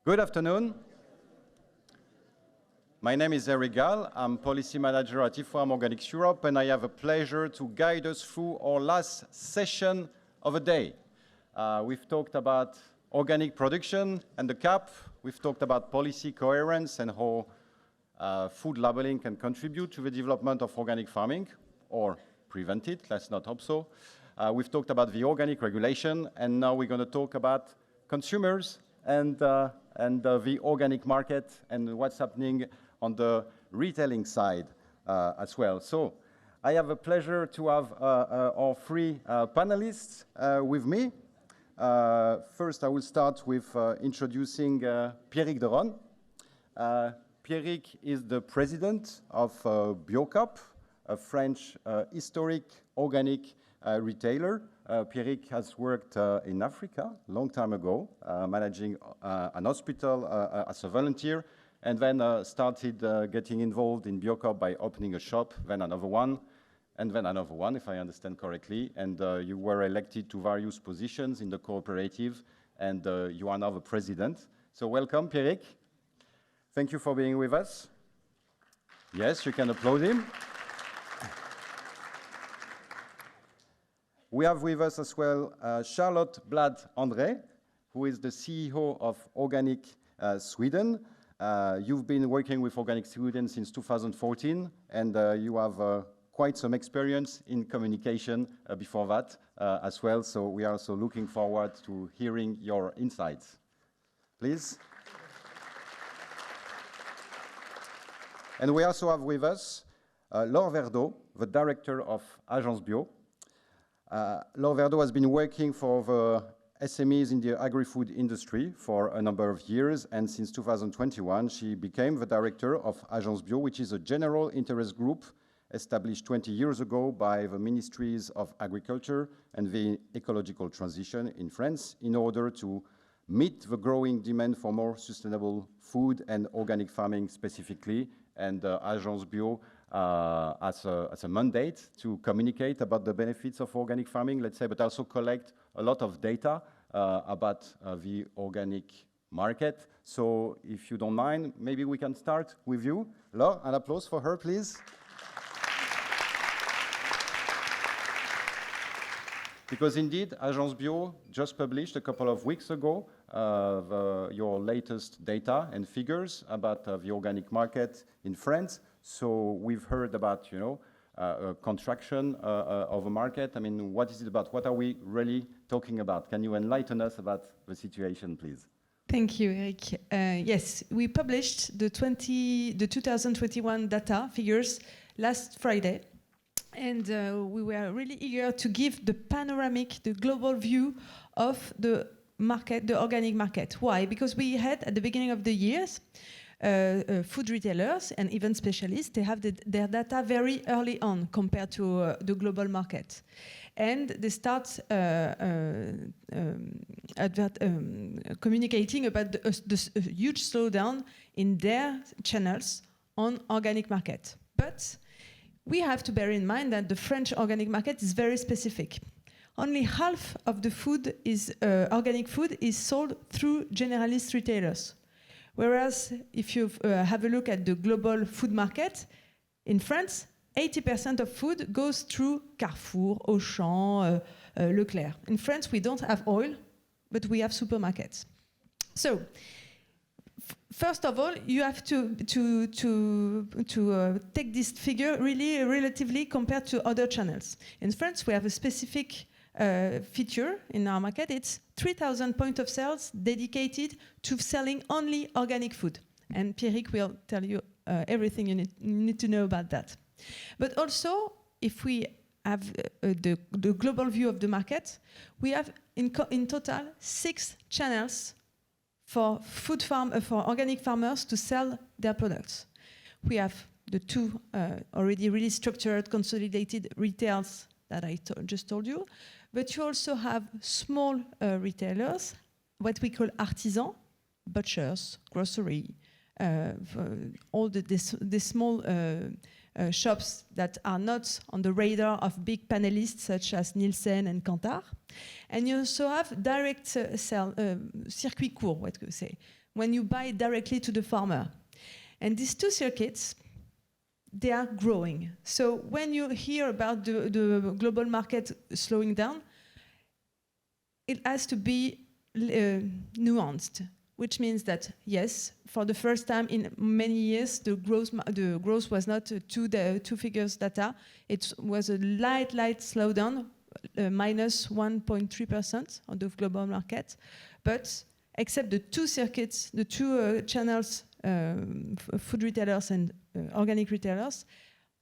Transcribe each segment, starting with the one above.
Good afternoon. My name is Gall. I'm Policy Manager at IFOAM Organics Europe, and I have a pleasure to guide us through our last session of the day. We've talked about organic production and the CAP. We've talked about policy coherence and how food labeling can contribute to the development of organic farming, or prevent it, let's not hope so. We've talked about the organic regulation, and now we're going to talk about consumers and the organic market and what's happening on the retailing side as well. So I have a pleasure to have our three panelists with me. First, I will start with introducing Pierrick de Ronne. Pierrick is the president of BioCoop, a French historic organic retailer. Pierrick has worked in Africa a long time ago, managing an hospital as a volunteer, and then started getting involved in BioCoop by opening a shop, then another one, and then another one, if I understand correctly. And you were elected to various positions in the cooperative, and you are now the president. So welcome, Pierrick. Thank you for being with us. Yes, you can applaud him. We have with us as well Charlotte Bladh André, who is the CEO of Organic Sweden. You've been working with Organic Sweden since 2014, and you have quite some experience in communication before that as well. So we are also looking forward to hearing your insights. Please. And we also have with us Laure Verdeau, the director of Agence Bio. Laure Verdeau has been working for the SMEs in the agri-food industry for a number of years, and since 2021, she became the director of Agence Bio, which is a general interest group established 20 years ago by the Ministries of Agriculture and the Ecological Transition in France in order to meet the growing demand for more sustainable food and organic farming specifically. And Agence Bio as a mandate to communicate about the benefits of organic farming, let's say, but also collect a lot of data about the organic market. So if you don't mind, maybe we can start with you. Laure, an applause for her, please. Because indeed, Agence Bio just published a couple of weeks ago your latest data and figures about the organic market in France. So we've heard about, a contraction of a market. I mean, what is it about? What are we really talking about? Can you enlighten us about the situation, please? Thank you, Eric. Yes, we published the 2021 data figures last Friday. And we were really eager to give the panoramic, the global view of the market, the organic market. Why? Because we had, at the beginning of the years, food retailers and even specialists, they have their data very early on compared to the global market. And they start communicating about the huge slowdown in their channels on organic market. But we have to bear in mind that the French organic market is very specific. Only half of the food is organic food is sold through generalist retailers. Whereas if you have a look at the global food market, in France, 80% of food goes through Carrefour, Auchan, Leclerc. In France, we don't have oil, but we have supermarkets. So, first of all, you have to take this figure really relatively compared to other channels. In France, we have a specific feature in our market. It's 3,000 points of sales dedicated to selling only organic food. And Pierrick will tell you everything you need to know about that. But also, if we have the global view of the market, we have in total 6 channels for for organic farmers to sell their products. We have the 2 already really structured, consolidated retails that I just told you, but you also have small retailers, what we call artisans, butchers, grocery, all the small shops that are not on the radar of big panelists such as Nielsen and Kantar. And you also have direct circuit court, what could you say, when you buy directly to the farmer. And these two circuits, they are growing. So when you hear about the global market slowing down, it has to be nuanced, which means that, yes, for the first time in many years, the growth was not two figures data. It was a light slowdown, minus 1.3% on the global market. But except the two circuits, the two channels, food retailers and organic retailers,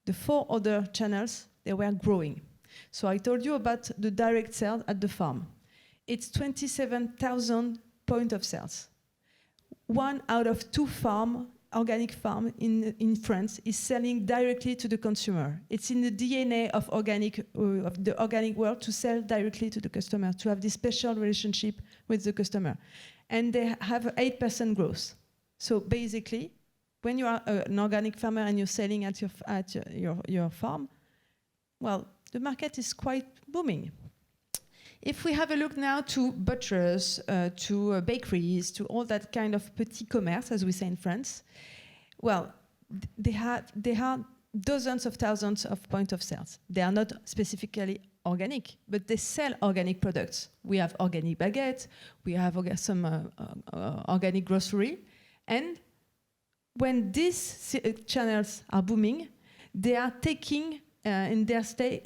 the four other channels, they were growing. So I told you about the direct sales at the farm. It's 27,000 points of sales. 1 out of 2 organic farms in France is selling directly to the consumer. It's in the DNA of the organic world to sell directly to the customer, to have this special relationship with the customer. And they have 8% growth. So basically, when you are an organic farmer and you're selling at your farm, well, the market is quite booming. If we have a look now to butchers, to bakeries, to all that kind of petit commerce, as we say in France, well, they have dozens of thousands of points of sales. They are not specifically organic, but they sell organic products. We have organic baguette, we have some organic grocery, and when these channels are booming, they are taking in their stake,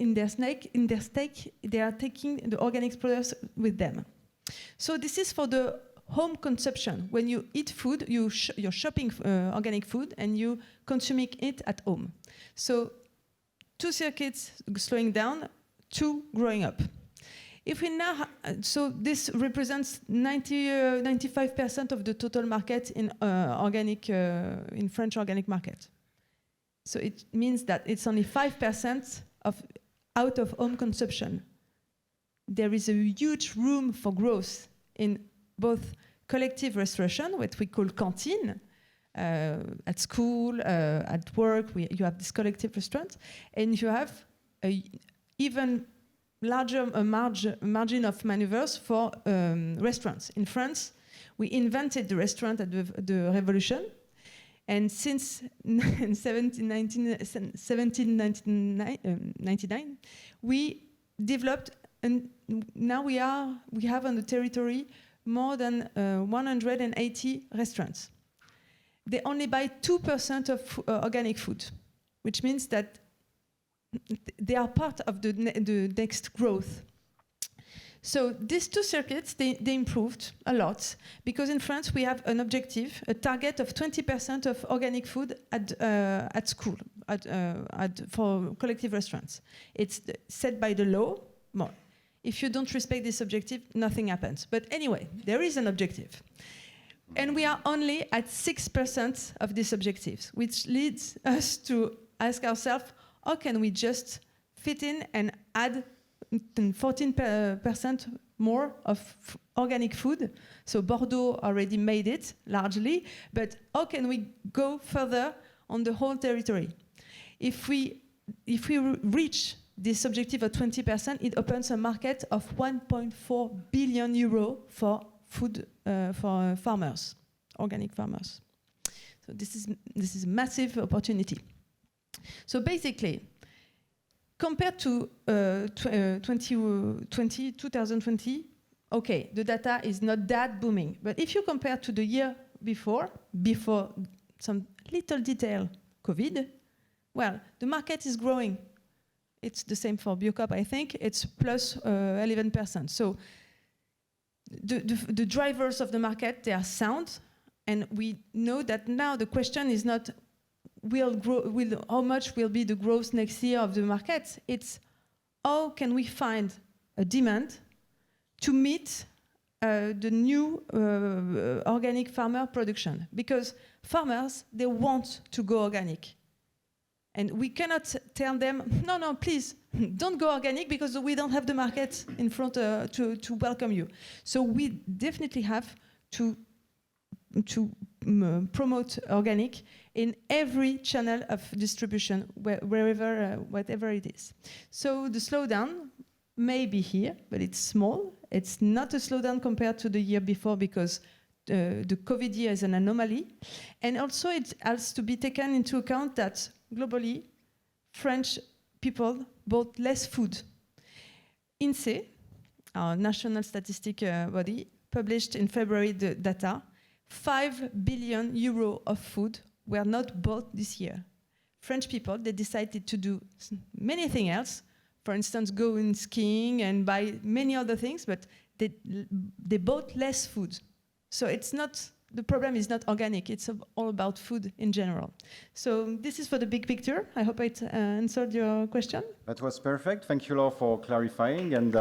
they are taking the organic products with them. So this is for the home consumption. When you eat food, you're shopping organic food and you consuming it at home. So 2 circuits slowing down, 2 growing up. If we now, so this represents 95% of the total market in in French organic market. So it means that it's only 5% of out-of-home consumption. There is a huge room for growth in both collective restauration, what we call canteen, at school, at work, you have this collective restaurant, and you have a even larger margin of maneuvers for restaurants. In France, we invented the restaurant at the Revolution, and since 1799, we developed, and now we have on the territory more than 180 restaurants. They only buy 2% of organic food, which means that they are part of the next growth. So these 2 circuits, they improved a lot, because in France we have an objective, a target of 20% of organic food at school, for collective restaurants. It's set by the law. Well, if you don't respect this objective, nothing happens. But anyway, there is an objective. And we are only at 6% of these objectives, which leads us to ask ourselves, how can we just fit in and add 14% more of organic food? So Bordeaux already made it largely, but how can we go further on the whole territory? If we reach this objective of 20%, it opens a market of 1.4 billion euro for food for farmers, organic farmers. So this is a massive opportunity. So basically, compared to 2020, okay, the data is not that booming. But if you compare to the year before some little detail, COVID, well, the market is growing. It's the same for BioCoop, I think. It's plus 11%. So the drivers of the market, they are sound. And we know that now the question is not how much will be the growth next year of the market. It's how can we find a demand to meet the new organic farmer production? Because farmers, they want to go organic. And we cannot tell them, no, please, don't go organic because we don't have the market in front to welcome you. So we definitely have to promote organic in every channel of distribution, wherever, whatever it is. So the slowdown may be here, but it's small. It's not a slowdown compared to the year before because the COVID year is an anomaly. And also it has to be taken into account that globally, French people bought less food. INSEE, our national statistic body, published in February the data. 5 billion euro of food were not bought this year. French people, they decided to do many things else. For instance, go in skiing and buy many other things, but they bought less food. So it's not, the problem is not organic, it's all about food in general. So this is for the big picture. I hope it answered your question. That was perfect. Thank you, Laure, for clarifying and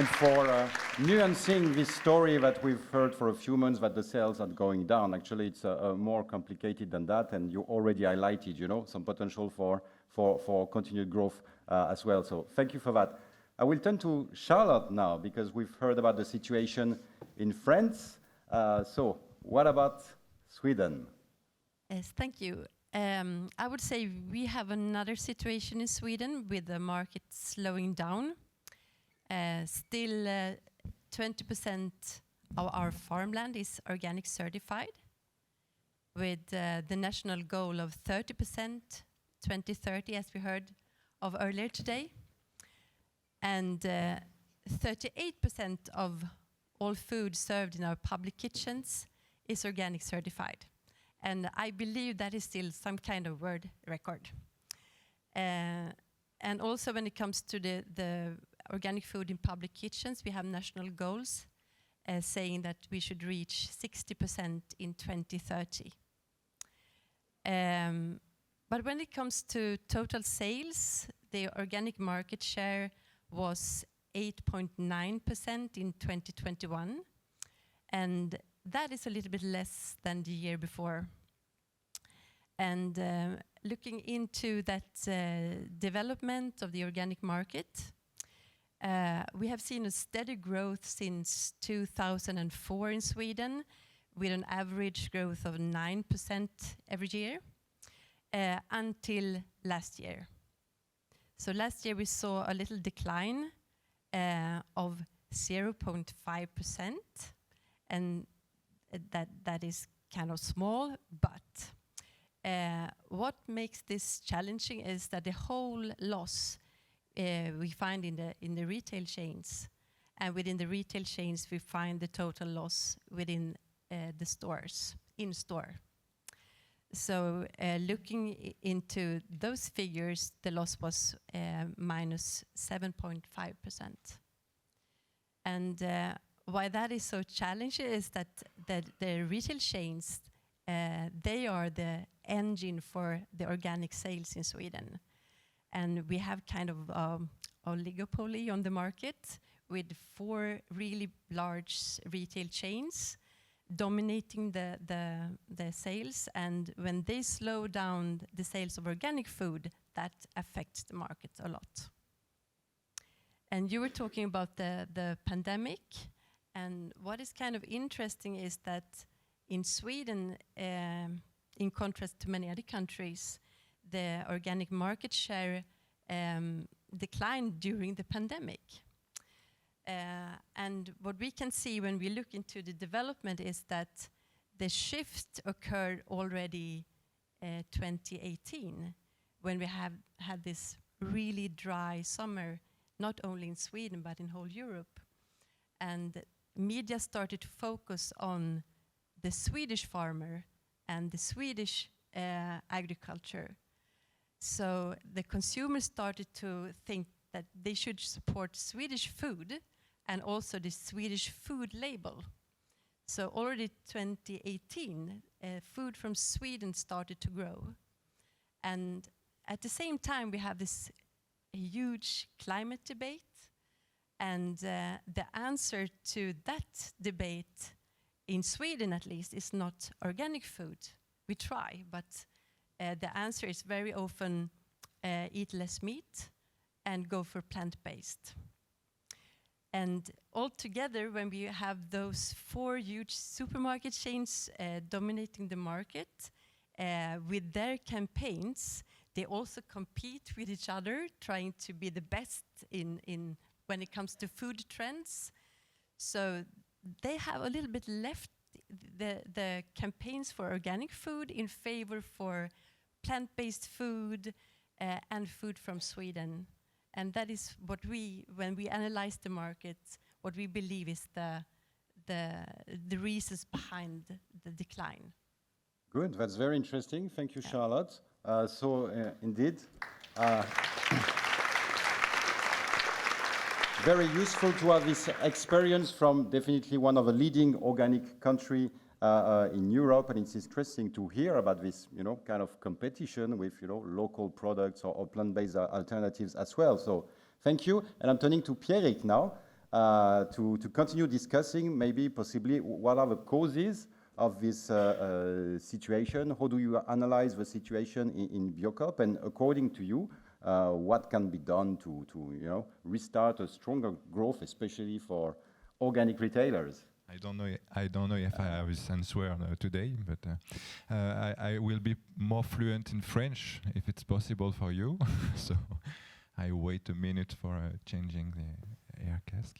for nuancing this story that we've heard for a few months that the sales are going down. Actually, it's more complicated than that, and you already highlighted, you know, some potential for continued growth as well. So thank you for that. I will turn to Charlotte now, because we've heard about the situation in France. So what about Sweden? Yes, thank you. I would say we have another situation in Sweden with the market slowing down. Still 20% of our farmland is organic certified, with the national goal of 30% 2030, as we heard of earlier today. And 38% of all food served in our public kitchens is organic certified. And I believe that is still some kind of world record. And also when it comes to the organic food in public kitchens, we have national goals saying that we should reach 60% in 2030. But when it comes to total sales, the organic market share was 8.9% in 2021. And that is a little bit less than the year before. And looking into that development of the organic market, we have seen a steady growth since 2004 in Sweden, with an average growth of 9% every year, until last year. So last year we saw a little decline of 0.5%, and that is kind of small, but what makes this challenging is that the whole loss we find in the retail chains, and within the retail chains we find the total loss within the stores, in store. So looking into those figures, the loss was minus 7.5%. And why that is so challenging is that the retail chains, they are the engine for the organic sales in Sweden. And we have kind of oligopoly on the market with 4 really large retail chains dominating the sales. And when they slow down the sales of organic food, that affects the market a lot. And you were talking about the pandemic. And what is kind of interesting is that in Sweden, in contrast to many other countries, the organic market share declined during the pandemic. And what we can see when we look into the development is that the shift occurred already 2018, when we have had this really dry summer, not only in Sweden but in whole Europe. And media started to focus on the Swedish farmer and the Swedish agriculture. So the consumers started to think that they should support Swedish food and also the Swedish food label. So already 2018, food from Sweden started to grow. And at the same time, we have this huge climate debate. And the answer to that debate, in Sweden at least, is not organic food. We try, but the answer is very often eat less meat and go for plant-based. And altogether, when we have those 4 huge supermarket chains dominating the market with their campaigns, they also compete with each other, trying to be the best in when it comes to food trends. So they have a little bit left the campaigns for organic food in favor for plant-based food and food from Sweden. And that is what when we analyze the market, what we believe is the reasons behind the decline. Good, that's very interesting. Thank you, Charlotte. Indeed, very useful to have this experience from definitely one of the leading organic country in Europe, and it's interesting to hear about this, kind of competition with, local products or plant-based alternatives as well. So thank you, and I'm turning to Pierrick now to continue discussing maybe possibly what are the causes of this situation. How do you analyze the situation in BioCoop, and according to you, what can be done to restart a stronger growth, especially for organic retailers? I don't know if I have this answer today, but I will be more fluent in French if it's possible for you. So I wait a minute for changing the air cask.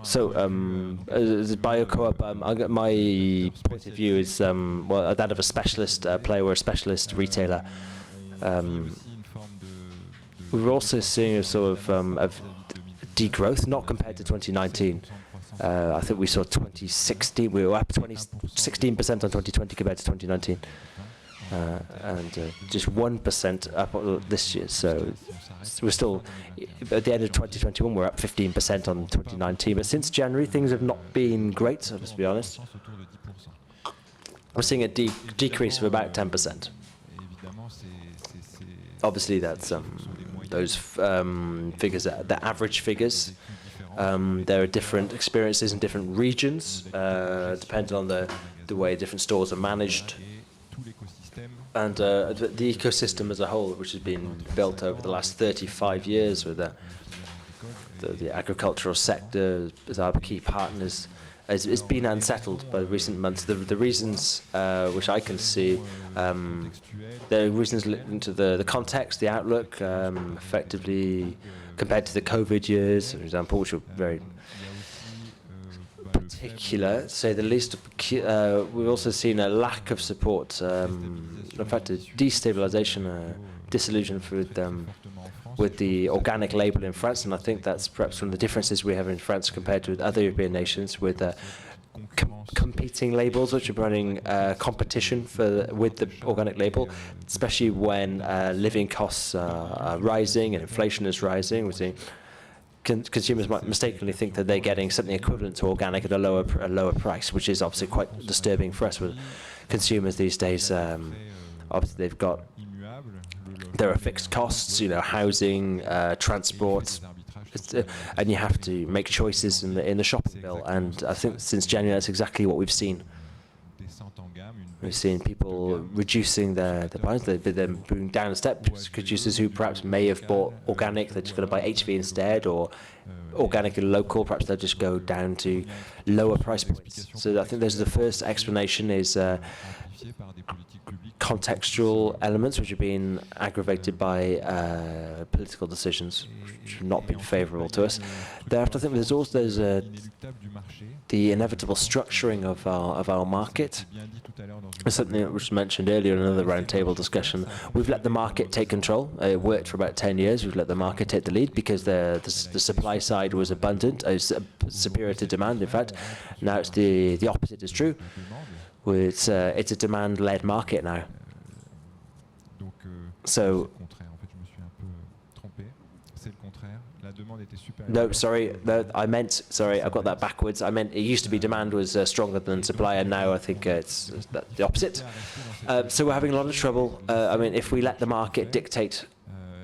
So, as a BioCoop, my point of view is that of a specialist player or a specialist retailer. We're also seeing a sort of degrowth, not compared to 2019. I think we saw 2016, we were up 16% on 2020 compared to 2019. And just 1% up this year. So we're still, at the end of 2021, we're up 15% on 2019. But since January, things have not been great, so let's be honest. We're seeing a decrease of about 10%. Obviously, that's those figures, the average figures. There are different experiences in different regions, depending on the way different stores are managed. And the ecosystem as a whole, which has been built over the last 35 years with the agricultural sector as our key partners, has been unsettled by recent months. The reasons which I can see, there are reasons linked to the context, the outlook, effectively compared to the COVID years, for example, which were very particular, to say the least. We've also seen a lack of support, in fact, a destabilization, disillusion with the organic label in France, and I think that's perhaps one of the differences we have in France compared to other European nations, with competing labels which are running competition with the organic label, especially when living costs are rising and inflation is rising. We're seeing consumers might mistakenly think that they're getting something equivalent to organic at a lower price, which is obviously quite disturbing for us. With consumers these days, obviously there are fixed costs, housing, transport, and you have to make choices in the shopping bill. And I think since January, that's exactly what we've seen. We've seen people reducing their buys, them moving down a step. Producers who perhaps may have bought organic, they're just going to buy HV instead, or organic and local, perhaps they'll just go down to lower price points. So I think there's the first explanation is contextual elements which have been aggravated by political decisions which have not been favorable to us. Thereafter, I think there's the inevitable structuring of our market. It's something that was mentioned earlier in another roundtable discussion. We've let the market take control. It worked for about 10 years. We've let the market take the lead because the supply side was abundant, superior to demand, in fact. Now it's the opposite is true. It's a demand-led market now. So, no, sorry, I've got that backwards. I meant it used to be demand was stronger than supply, and now I think it's the opposite. So we're having a lot of trouble. I mean, if we let the market dictate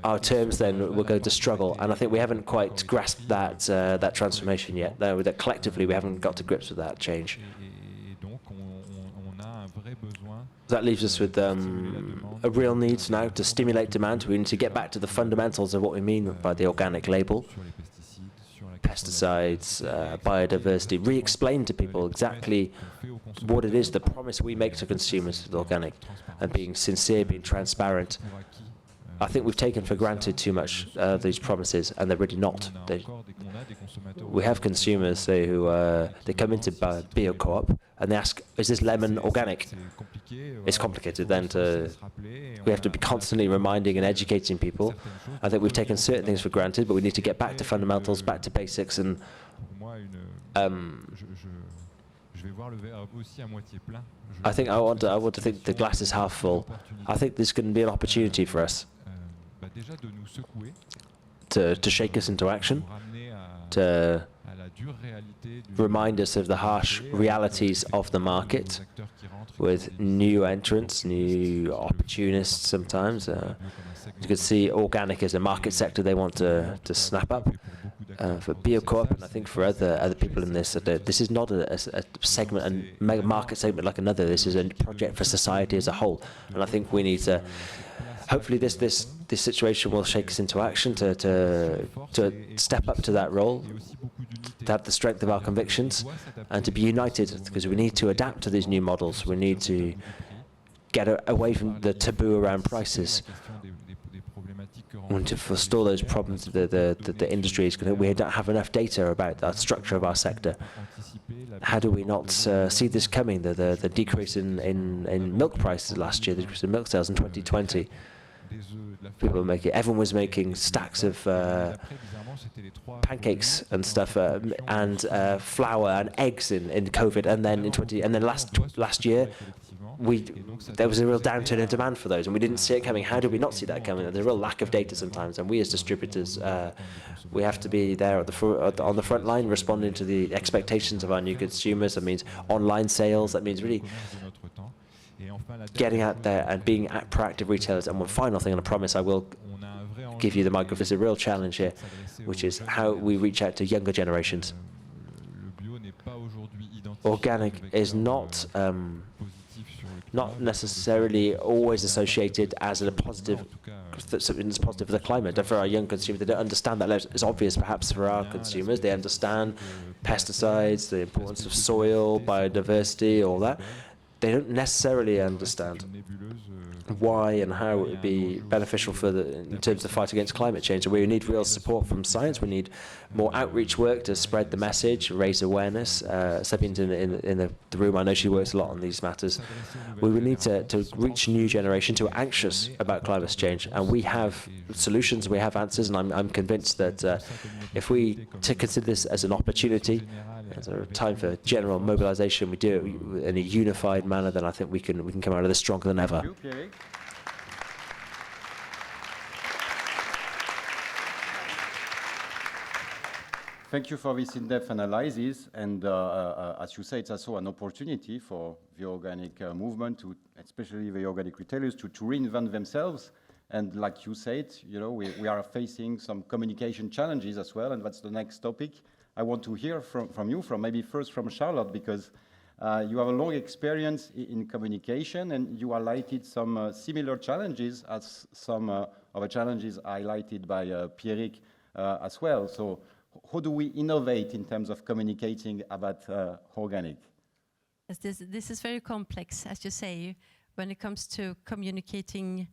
our terms, then we're going to struggle. And I think we haven't quite grasped that transformation yet. That collectively, we haven't got to grips with that change. That leaves us with a real need now to stimulate demand. We need to get back to the fundamentals of what we mean by the organic label. Pesticides, biodiversity, re-explain to people exactly what it is, the promise we make to consumers with organic, and being sincere, being transparent. I think we've taken for granted too much these promises, and they're really not. We have consumers who they come into BioCoop and they ask, "Is this lemon organic?" It's complicated then we have to be constantly reminding and educating people. I think we've taken certain things for granted, but we need to get back to fundamentals, back to basics, and I think I want to think the glass is half full. I think there's going to be an opportunity for us to shake us into action, to remind us of the harsh realities of the market with new entrants, new opportunists sometimes. You could see organic as a market sector they want to snap up. For BioCoop, and I think for other people in this, this is not a segment, a market segment like another. This is a project for society as a whole, and I think we need to. Hopefully, this situation will shake us into action to step up to that role, to have the strength of our convictions, and to be united, because we need to adapt to these new models. We need to get away from the taboo around prices. And to forestall those problems the industry is going to, we don't have enough data about the structure of our sector. How do we not see this coming? The decrease in milk prices last year, the decrease in milk sales in 2020. Everyone was making stacks of pancakes and stuff, and flour and eggs in COVID, and then last year. There was a real downturn in demand for those, and we didn't see it coming. How did we not see that coming? There's a real lack of data sometimes, and we as distributors, we have to be there on the front line, responding to the expectations of our new consumers. That means online sales. That means really getting out there and being proactive retailers. And one final thing, and I promise I will give you the microphone. There's a real challenge here, which is how we reach out to younger generations. Organic is not necessarily always associated as a positive, something that's positive for the climate. For our young consumers, they don't understand that. It's obvious perhaps for our consumers. They understand pesticides, the importance of soil, biodiversity, all that. They don't necessarily understand why and how it would be beneficial in terms of the fight against climate change. And we need real support from science. We need more outreach work to spread the message, raise awareness. Sabine's in the room. I know she works a lot on these matters. We will need to reach a new generation who are anxious about climate change. And we have solutions, we have answers, and I'm convinced that if we consider this as an opportunity, as a time for general mobilization, we do it in a unified manner, then I think we can come out of this stronger than ever. Thank you, Pierrick. Thank you for this in-depth analysis, and as you say, it's also an opportunity for the organic movement, especially the organic retailers, to reinvent themselves. And like you said, we are facing some communication challenges as well, and that's the next topic. I want to hear from you, maybe first from Charlotte, because you have a long experience in communication, and you highlighted some similar challenges as some of the challenges highlighted by Pierrick as well. So how do we innovate in terms of communicating about organic? Yes, this is very complex, as you say. When it comes to communicating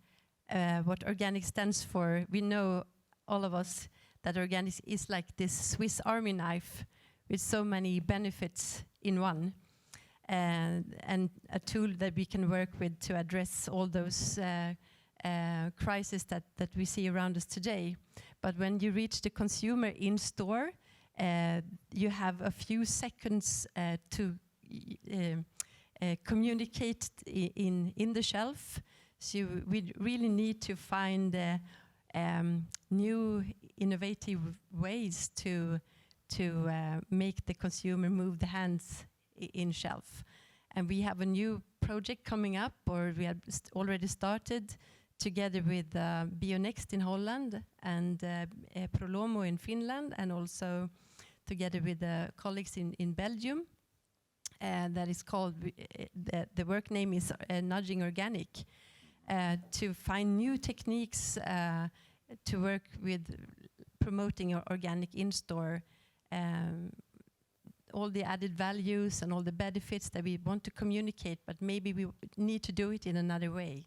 what organic stands for, we know, all of us, that organic is like this Swiss Army knife with so many benefits in one, and a tool that we can work with to address all those crises that we see around us today. But when you reach the consumer in store, you have a few seconds to communicate in the shelf. So we really need to find new innovative ways to make the consumer move the hands in shelf. And we have a new project coming up, or we have already started, together with BioNext in Holland and Prolomo in Finland, and also together with colleagues in Belgium. that is called, the work name is Nudging Organic, to find new techniques to work with promoting organic in-store, all the added values and all the benefits that we want to communicate, but maybe we need to do it in another way.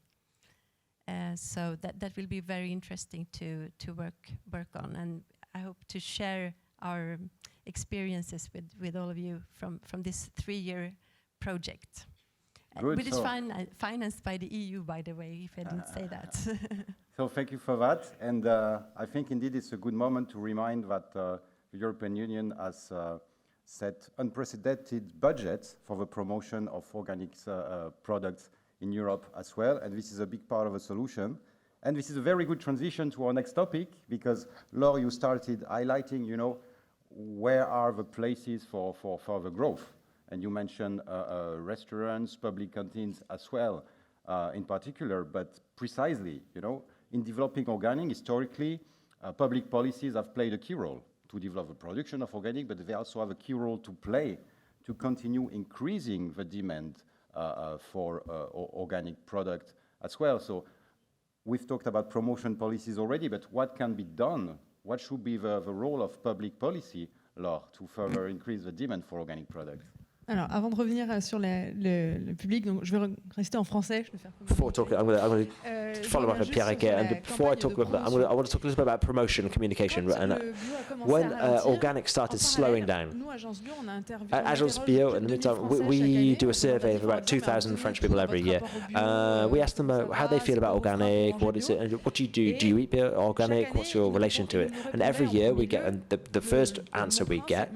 So that will be very interesting to work on, and I hope to share our experiences with all of you from this 3-year project. Good. Which is financed by the EU, by the way, if I didn't say that. So thank you for that. And I think indeed it's a good moment to remind that the European Union has set unprecedented budgets for the promotion of organic products in Europe as well. And this is a big part of the solution. And this is a very good transition to our next topic, because Laure, you started highlighting, where are the places for further growth? And you mentioned restaurants, public canteens as well, in particular, but precisely, in developing organic, historically, public policies have played a key role to develop the production of organic, but they also have a key role to play to continue increasing the demand for organic product as well. So we've talked about promotion policies already, but what can be done? What should be the role of public policy, Laure, to further increase the demand for organic products? Alors, avant de revenir sur le public, donc je vais rester en français. Je vais faire Before talking, I'm going to follow up on Pierrick here, and before I talk about that, I want to talk a little bit about promotion and communication. And when organic started slowing down, at Agence Bio, in the meantime, we do a survey of about 2,000 French people every year. We ask them how they feel about organic, what is it, and what do you do? Do you eat organic? What's your relation to it? And every year we get, and the first answer we get,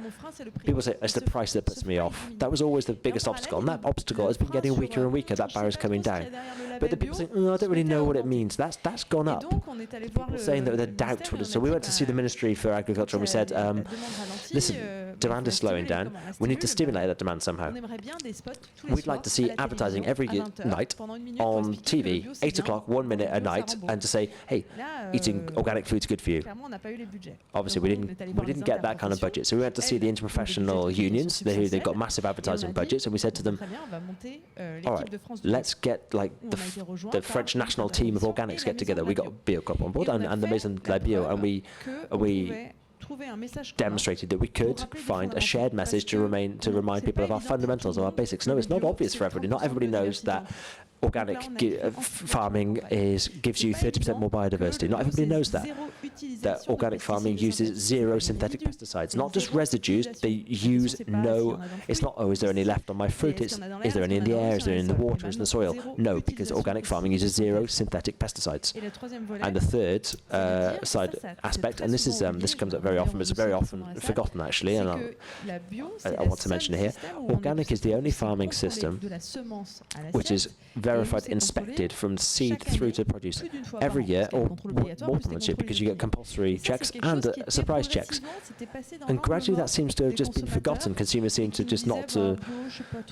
people say, it's the price that puts me off. That was always the biggest obstacle, and that obstacle has been getting weaker and weaker. That barrier's coming down. But the people saying, I don't really know what it means. That's gone up. People saying that they doubt what it is. So we went to see the Ministry for Agriculture, and we said, listen, demand is slowing down. We need to stimulate that demand somehow. We'd like to see advertising every night on TV, 8 o'clock, 1 minute a night, and to say, hey, eating organic food's good for you. Obviously, we didn't get that kind of budget. So we went to see the interprofessional unions. They've got massive advertising budgets, and we said to them, all right, let's get the French national team of organics get together. We got BioCoop on board and the Maison Bio, and we demonstrated that we could find a shared message to remind people of our fundamentals, of our basics. No, it's not obvious for everybody. Not everybody knows that organic farming gives you 30% more biodiversity. Not everybody knows that organic farming uses 0 synthetic pesticides. Not just residues, they use no, it's not, is there any left on my fruit? It's, is there any in the air? Is there any in the water? Is in the soil? No, because organic farming uses 0 synthetic pesticides. And the third side aspect, and this comes up very often, but it's very often forgotten actually, and I want to mention it here, organic is the only farming system which is verified, inspected from seed through to produce every year, or more than once a year, because you get compulsory checks and surprise checks. And gradually that seems to have just been forgotten. Consumers seem to just not to,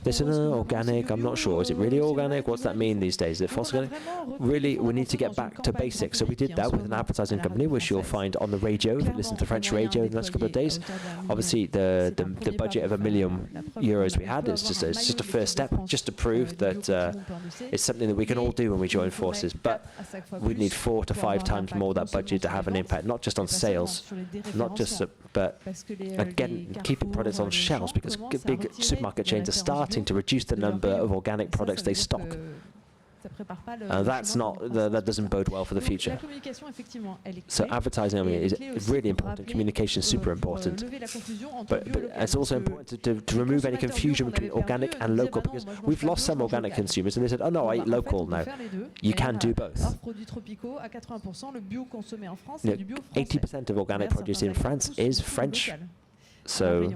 they say, no, organic, I'm not sure. Is it really organic? What's that mean these days? Is it false organic? Really, we need to get back to basics. So we did that with an advertising company, which you'll find on the radio, if you listen to French radio in the next couple of days. Obviously, the budget of €1 million we had is just a first step, just to prove that it's something that we can all do when we join forces, but we need 4 to 5 times more that budget to have an impact, not just on sales, not just, but again, keeping products on shelves, because big supermarket chains are starting to reduce the number of organic products they stock. That doesn't bode well for the future. So advertising, is really important. Communication is super important. But it's also important to remove any confusion between organic and local, because we've lost some organic consumers and they said, oh no, I eat local now. You can do both. 80% of organic produce in France is French. So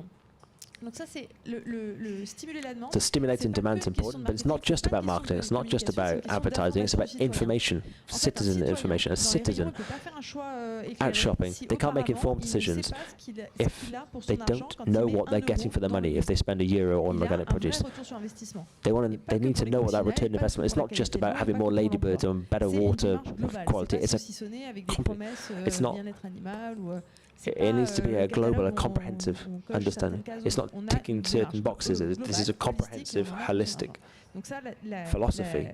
to stimulating demand is important, but it's not just about marketing, it's not just about advertising, it's about information, citizen information. A citizen out shopping, they can't make informed decisions if they don't know what they're getting for their money. If they spend €1 on organic produce, they need to know what that return investment is. It's not just about having more ladybirds and better water quality. It's not. It needs to be a global, a comprehensive understanding. It's not ticking certain boxes. This is a comprehensive, holistic philosophy.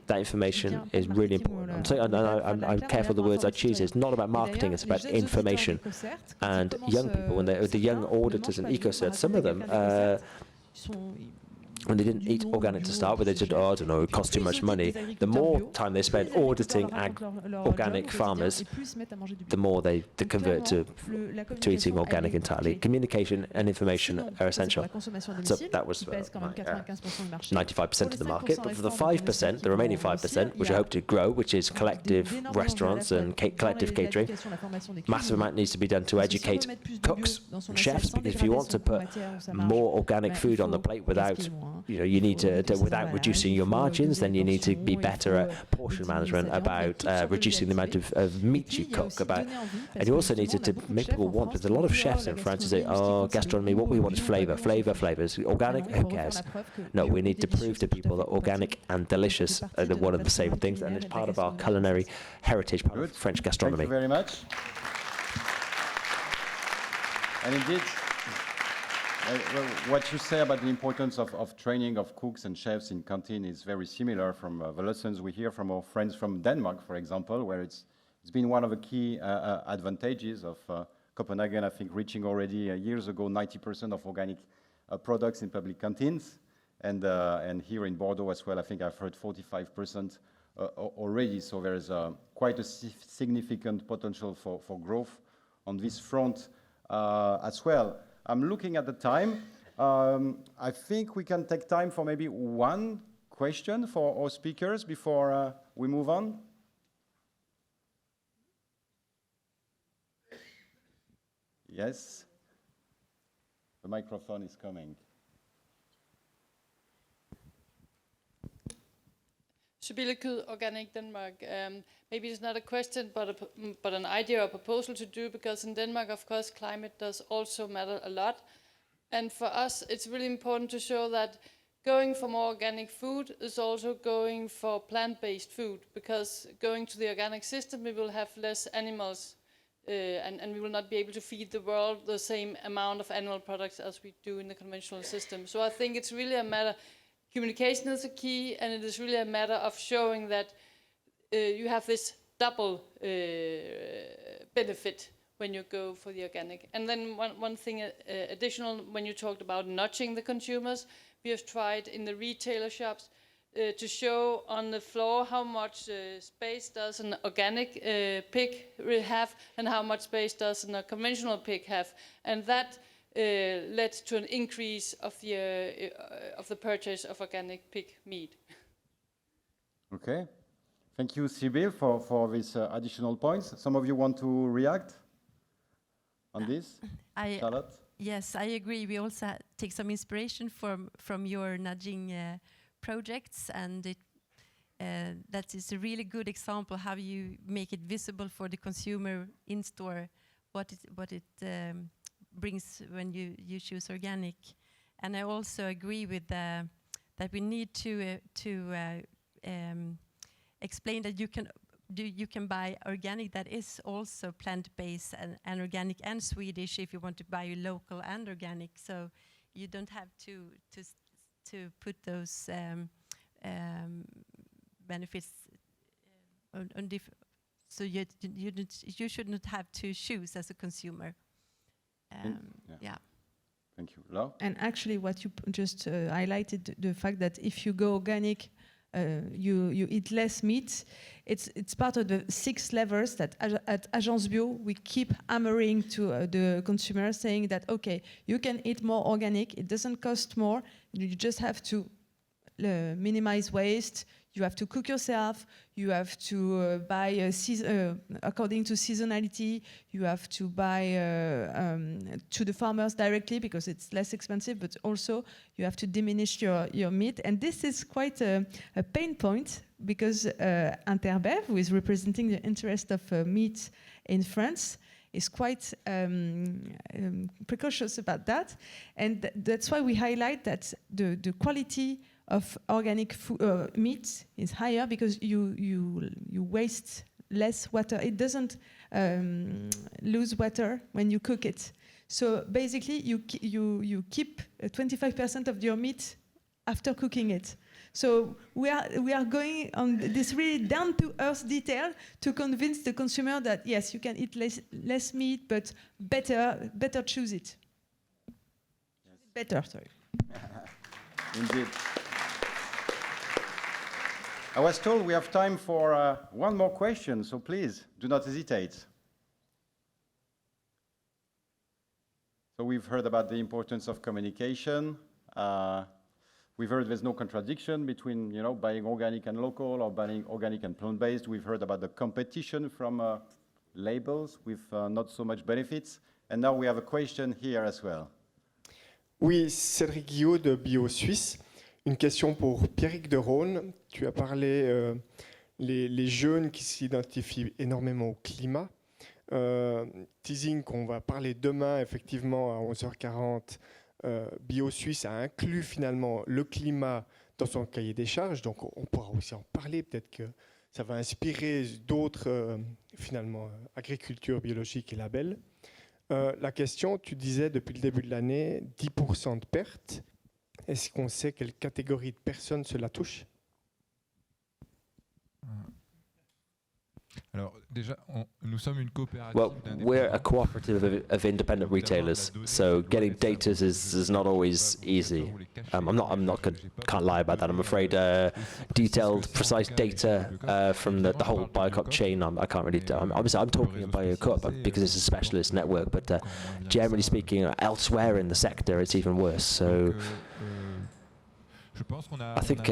That information is really important. I'm careful the words I choose. It's not about marketing, it's about information. And young people, the young auditors and EcoCert, some of them, when they didn't eat organic to start with, they said, oh, I don't know, it costs too much money. The more time they spend auditing organic farmers, the more they convert to eating organic entirely. Communication and information are essential. So that was 95% of the market. But for the 5%, the remaining 5%, which I hope to grow, which is collective restaurants and collective catering, massive amount needs to be done to educate cooks and chefs, because if you want to put more organic food on the plate without you need to without reducing your margins, then you need to be better at portion management, about reducing the amount of meat you cook, and you also need to make people want. There's a lot of chefs in France who say, oh, gastronomy, what we want is flavors. Organic, who cares? No, we need to prove to people that organic and delicious are one of the same things, and it's part of our culinary heritage, part of French gastronomy. Thank you very much. And indeed, what you say about the importance of training of cooks and chefs in canteen is very similar from the lessons we hear from our friends from Denmark, for example, where it's been one of the key advantages of Copenhagen, I think, reaching already years ago 90% of organic products in public canteens, and here in Bordeaux as well, I think I've heard 45% already, so there is quite a significant potential for growth on this front as well. I'm looking at the time. I think we can take time for maybe one question for our speakers before we move on. Yes. The microphone is coming. Sibylle Kyd, Organic Denmark. Maybe it's not a question, but an idea or proposal to do, because in Denmark, of course, climate does also matter a lot. And for us, it's really important to show that going for more organic food is also going for plant-based food, because going to the organic system, we will have less animals, and we will not be able to feed the world the same amount of animal products as we do in the conventional system. So I think it's really a matter. Communication is a key, and it is really a matter of showing that you have this double benefit when you go for the organic. And then one thing additional, when you talked about nudging the consumers, we have tried in the retailer shops to show on the floor how much space does an organic pig have and how much space does a conventional pig have. And that led to an increase of the purchase of organic pig meat. Okay, thank you, Sibylle, for these additional points. Some of you want to react on this? Charlotte? Yes, I agree. We also take some inspiration from your nudging projects, and that is a really good example how you make it visible for the consumer in store what it brings when you choose organic. And I also agree with that we need to explain that you can buy organic that is also plant-based and organic and Swedish if you want to buy local and organic. So you don't have to put those benefits on different. So you should not have to choose as a consumer. Yeah. Thank you. Laure? And actually, what you just highlighted, the fact that if you go organic, you eat less meat. It's part of the 6 levers that at Agence Bio we keep hammering to the consumer, saying that okay, you can eat more organic. It doesn't cost more. You just have to minimize waste. You have to cook yourself. You have to buy according to seasonality. You have to buy to the farmers directly because it's less expensive. But also you have to diminish your meat. And this is quite a pain point because Interbev, who is representing the interest of meat in France, is quite precautious about that. And that's why we highlight that the quality of organic meat is higher because you waste less water. It doesn't lose water when you cook it. So basically, you keep 25% of your meat after cooking it. So we are going on this really down-to-earth detail to convince the consumer that yes, you can eat less meat, but better choose it. Yes. Better, sorry. Indeed. I was told we have time for one more question, so please do not hesitate. So we've heard about the importance of communication. We've heard there's no contradiction between, buying organic and local or buying organic and plant-based. We've heard about the competition from labels with not so much benefits. And now we have a question here as well. Oui, Cédric Guillot de Bio Suisse. Une question pour Pierrick de Ronne. Tu as parlé les jeunes qui s'identifient énormément au climat. Teasing qu'on va parler demain, effectivement, à 11h40. Bio Suisse a inclus finalement le climat dans son cahier des charges, donc on pourra aussi en parler. Peut-être que ça va inspirer d'autres, finalement, agriculture biologique et labels. La question, tu disais depuis le début de l'année, 10% de pertes. Est-ce qu'on sait quelle catégorie de personnes cela touche? Alors déjà, nous sommes une coopérative. Well, we're a cooperative of independent retailers, so getting data is not always easy. Can't lie about that. I'm afraid detailed, precise data from the whole BioCoop chain. I can't really. Obviously, I'm talking about BioCoop because it's a specialist network, but generally speaking, elsewhere in the sector, it's even worse. So I think.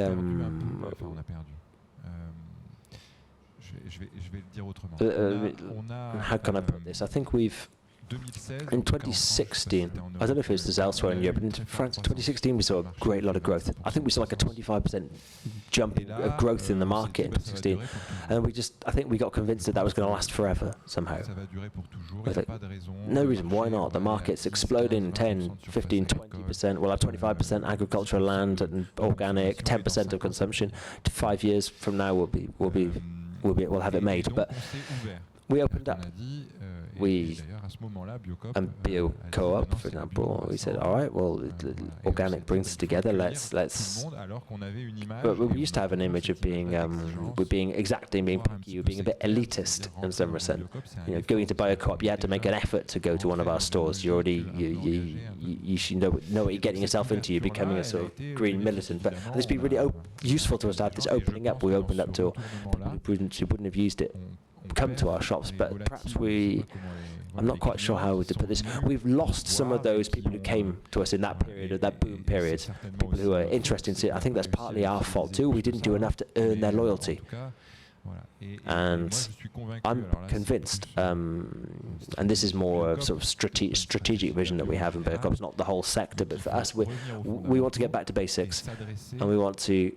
Je vais le dire autrement. How can I put this? I think we've, in 2016, I don't know if it's elsewhere in Europe, but in France, in 2016 we saw a great lot of growth. I think we saw like a 25% jump of growth in the market in 2016. And I think we got convinced that was going to last forever somehow. No reason, why not? The market's exploding 10, 15, 20%. We'll have 25% agricultural land and organic, 10% of consumption. 5 years from now we'll have it made, but we opened up. And BioCoop, for example, we said, all right, well, organic brings us together. Let's. But we used to have an image of being exacting, being picky, being a bit elitist in some sense. Going to BioCoop, you had to make an effort to go to one of our stores. You should know what you're getting yourself into. You're becoming a sort of green militant. But it's been really useful to us to have this opening up. We opened up to people who wouldn't have used it come to our shops, but perhaps I'm not quite sure how to put this. We've lost some of those people who came to us in that period, of that boom period, people who are interested in it. I think that's partly our fault too. We didn't do enough to earn their loyalty. And I'm convinced, and this is more a sort of strategic vision that we have in BioCoop. It's not the whole sector, but for us, we want to get back to basics, and we want to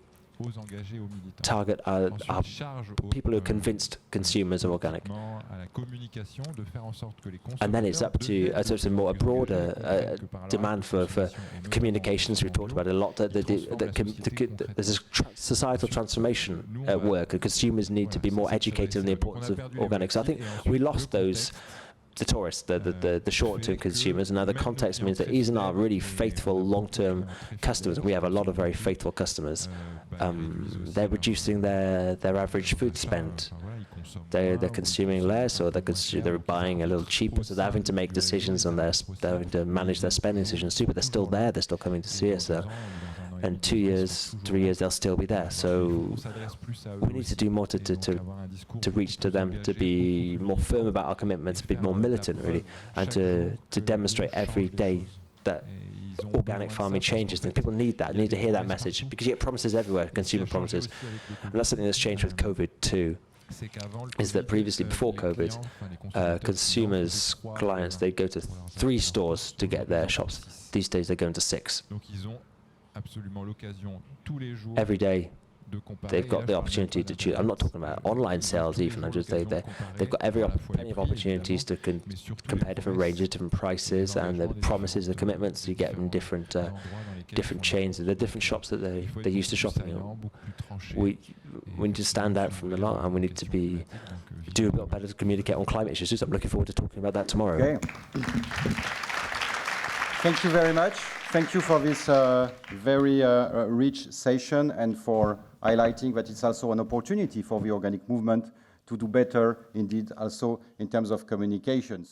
target our people who are convinced consumers of organic. And then it's up to a broader demand for communications. We've talked about it a lot. There's a societal transformation at work, and consumers need to be more educated on the importance of organics. So I think we lost the tourists, the short-term consumers, and now the context means that these are our really faithful long-term customers. We have a lot of very faithful customers. They're reducing their average food spend. They're consuming less, or they're buying a little cheaper, so they're having to make decisions on they're having to manage their spending decisions too. But they're still there. They're still coming to see us. And 2 years, 3 years, they'll still be there. So we need to do more to reach to them, to be more firm about our commitments, to be more militant, really, and to demonstrate every day that organic farming changes. And people need that, need to hear that message, because you get promises everywhere, consumer promises. And that's something that's changed with COVID too, is that previously, before COVID, consumers, clients, they go to 3 stores to get their shops. These days they're going to 6. Every day they've got the opportunity to choose. I'm not talking about online sales even. They've got plenty of opportunities to compare different ranges, different prices, and the promises, the commitments you get from different chains, the different shops that they're used to shopping in. We need to stand out from the lot, and we need to be do a bit better to communicate on climate issues. So I'm looking forward to talking about that tomorrow. Okay. Thank you very much. Thank you for this very rich session and for highlighting that it's also an opportunity for the organic movement to do better, indeed, also in terms of communication. So